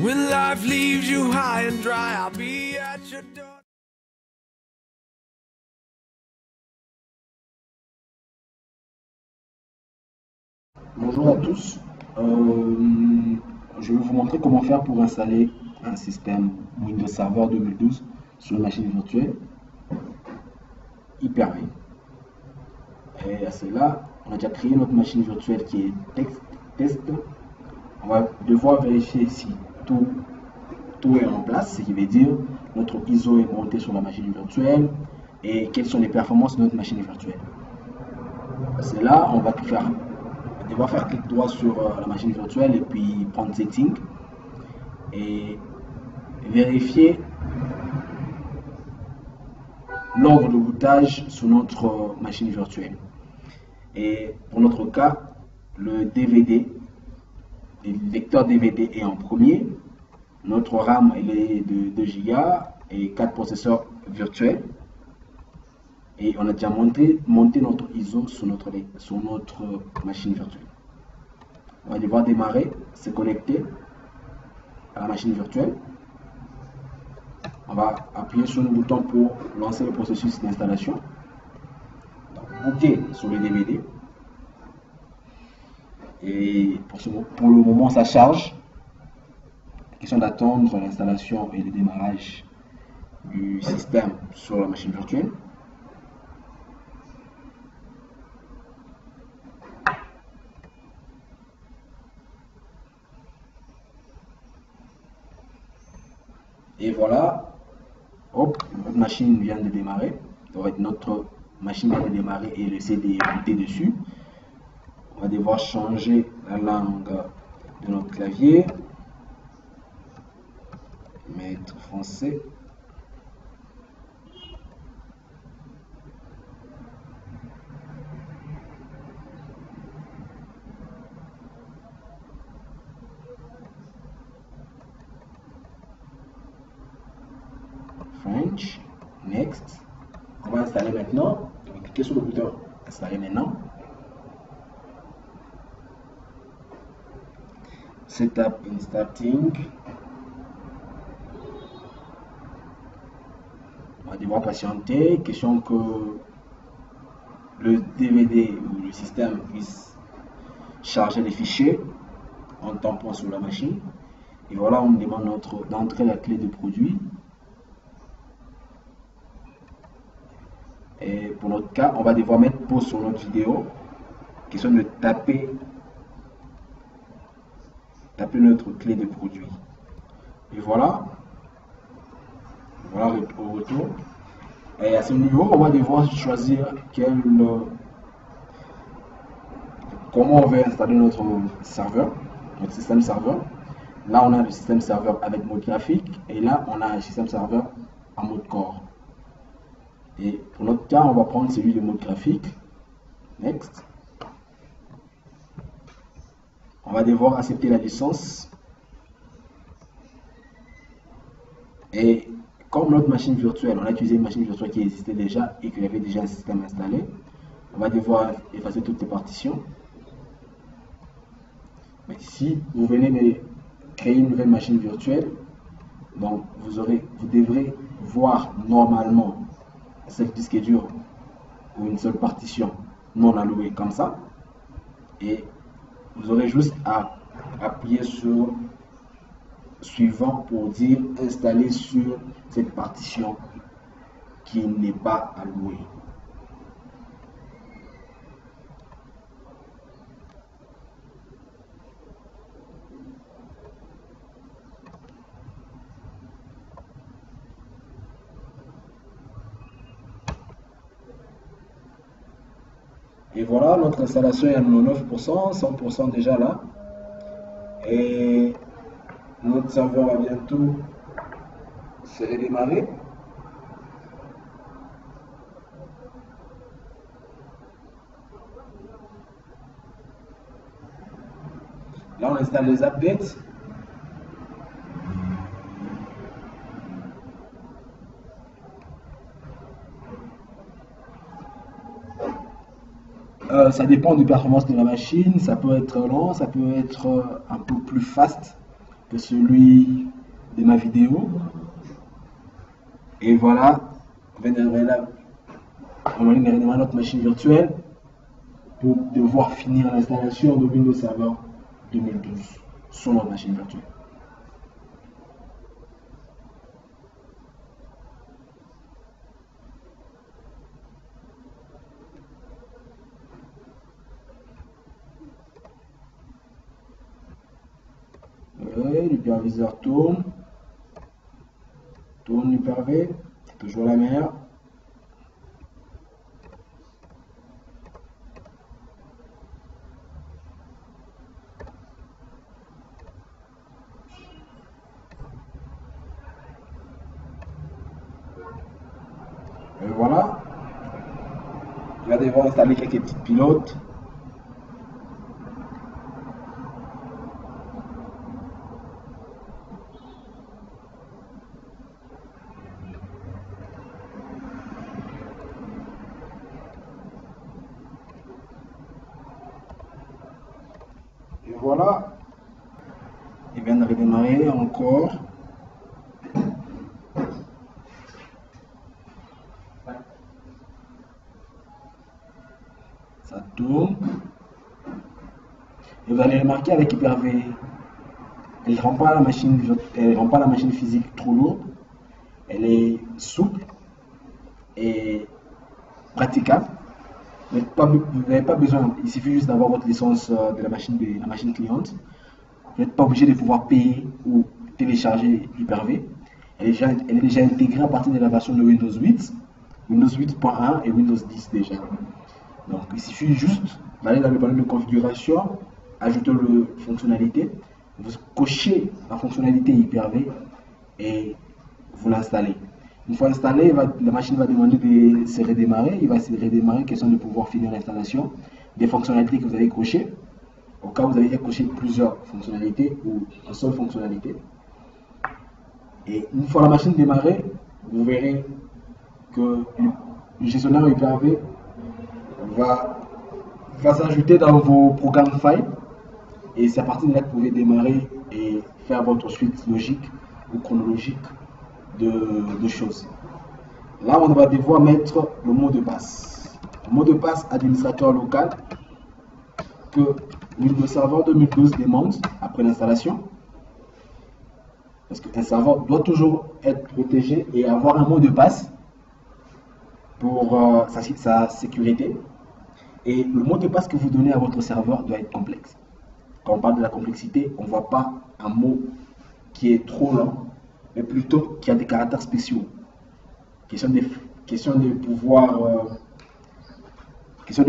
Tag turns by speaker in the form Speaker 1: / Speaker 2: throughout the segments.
Speaker 1: When life leaves you high and dry, I'll be at your door.
Speaker 2: Bonjour à tous. Je vais vous montrer comment faire pour installer un système Windows Server 2012 sur une machine virtuelle Hyper-V. Et à cela, on a déjà créé notre machine virtuelle qui est test. On va devoir vérifier si tout est en place, ce qui veut dire notre ISO est monté sur la machine virtuelle et quelles sont les performances de notre machine virtuelle. À cela, on va devoir faire clic droit sur la machine virtuelle et puis prendre Setting et vérifier l'ordre de bootage sur notre machine virtuelle. Et pour notre cas, le lecteur DVD est en premier. Notre RAM est de 2 Go et 4 processeurs virtuels. Et on a déjà monté notre ISO sur notre machine virtuelle. On va devoir démarrer, se connecter à la machine virtuelle. On va appuyer sur le bouton pour lancer le processus d'installation. Booker sur le DVD. Et pour le moment, ça charge. Question d'attendre l'installation et le démarrage du système sur la machine virtuelle. Et voilà, hop, notre machine vient de démarrer. Notre machine vient de démarrer et le CD est booté dessus. On va devoir changer la langue de notre clavier. Mettre français. French. Next. On va installer maintenant. On va cliquer sur le bouton installer maintenant. Setup and starting. On va devoir patienter. Question que le DVD ou le système puisse charger les fichiers en tampant sur la machine. Et voilà, on demande d'entrer la clé de produit. Et pour notre cas, on va devoir mettre pause sur notre vidéo. Question de taper notre clé de produit. Et voilà. Voilà au retour. Et à ce niveau, on va devoir choisir comment on va installer notre serveur, notre système serveur. Là, on a le système serveur avec mode graphique et là, on a un système serveur en mode core. Et pour notre cas, on va prendre celui de mode graphique. Next. On va devoir accepter la licence. Et comme notre machine virtuelle, on a utilisé une machine virtuelle qui existait déjà et qu'il y avait déjà un système installé, on va devoir effacer toutes les partitions. Mais si vous venez de créer une nouvelle machine virtuelle, donc vous devrez voir normalement cette disque dur ou une seule partition non allouée comme ça. Et vous aurez juste à appuyer sur suivant pour dire installer sur cette partition qui n'est pas allouée. Et voilà, notre installation est à 99%, 100% déjà là. Et notre serveur va bientôt se redémarrer. Là, on installe les updates. Ça dépend des performances de la machine, ça peut être lent, ça peut être un peu plus fast. que celui de ma vidéo. Et voilà, on vient de redémarrer notre machine virtuelle pour devoir finir l'installation de Windows Server 2012 sur notre machine virtuelle. L'hyperviseur tourne l'hyper-V, toujours la meilleure. Et voilà, je vais devoir installer quelques petites pilotes. Et voilà, il vient de redémarrer encore. Ça tourne. Et vous allez remarquer avec Hyper-V, elle ne rend pas la machine physique trop lourde. Elle est souple et praticable. Vous n'avez pas besoin, il suffit juste d'avoir votre licence de la machine cliente. Vous n'êtes pas obligé de pouvoir payer ou télécharger Hyper-V. Elle est déjà intégrée à partir de la version de Windows 8, Windows 8.1 et Windows 10 déjà. Donc il suffit juste d'aller dans le panneau de configuration, ajouter le fonctionnalité, vous cochez la fonctionnalité Hyper-V et vous l'installez. Une fois installé, la machine va demander de se redémarrer. Il va se redémarrer, question de pouvoir finir l'installation des fonctionnalités que vous avez cochées. Au cas où vous avez coché plusieurs fonctionnalités ou une seule fonctionnalité. Et une fois la machine démarrée, vous verrez que le gestionnaire Hyper-V va s'ajouter dans vos programmes File. Et c'est à partir de là que vous pouvez démarrer et faire votre suite logique ou chronologique de choses. Là, on va devoir mettre le mot de passe. Le mot de passe administrateur local que Windows Server 2012 demande après l'installation. Parce qu'un serveur doit toujours être protégé et avoir un mot de passe pour sa sécurité. Et le mot de passe que vous donnez à votre serveur doit être complexe. Quand on parle de la complexité, on ne voit pas un mot qui est trop lent, mais plutôt qui a des caractères spéciaux. Question de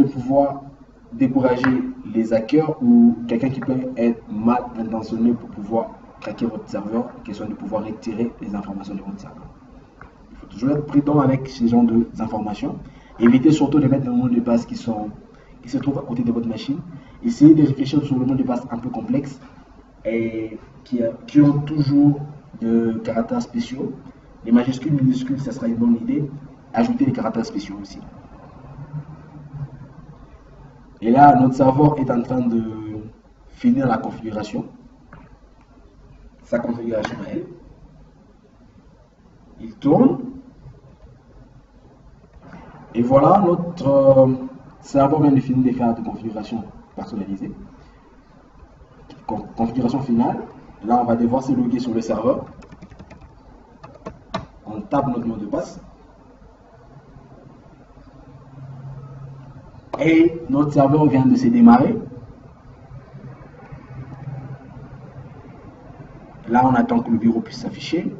Speaker 2: pouvoir décourager les hackers ou quelqu'un qui peut être mal intentionné pour pouvoir craquer votre serveur. Question de pouvoir retirer les informations de votre serveur. Il faut toujours être prudent avec ces genres d'informations. Évitez surtout de mettre des mots de passe qui se trouvent à côté de votre machine. Essayez de réfléchir sur le mot de passe un peu complexe et qui ont toujours de caractères spéciaux. Les majuscules, minuscules, ça sera une bonne idée. Ajoutez les caractères spéciaux aussi. Et là, notre serveur est en train de finir la configuration. Sa configuration à elle. Il tourne. Et voilà, notre serveur vient de finir de faire de configuration personnalisée. Configuration finale. Là, on va devoir se loguer sur le serveur. On tape notre mot de passe. Et notre serveur vient de se démarrer. Là, on attend que le bureau puisse s'afficher.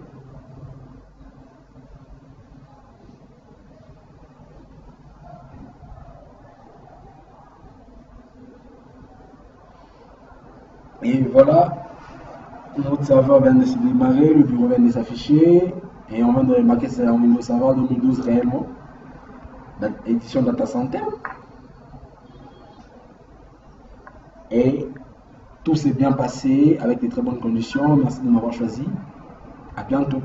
Speaker 2: Et voilà, notre serveur vient de se démarrer, le bureau vient de s'afficher. Et on vient de remarquer que c'est un Windows Server 2012 réellement. Édition Data Center. Et tout s'est bien passé avec de très bonnes conditions. Merci de m'avoir choisi. À bientôt.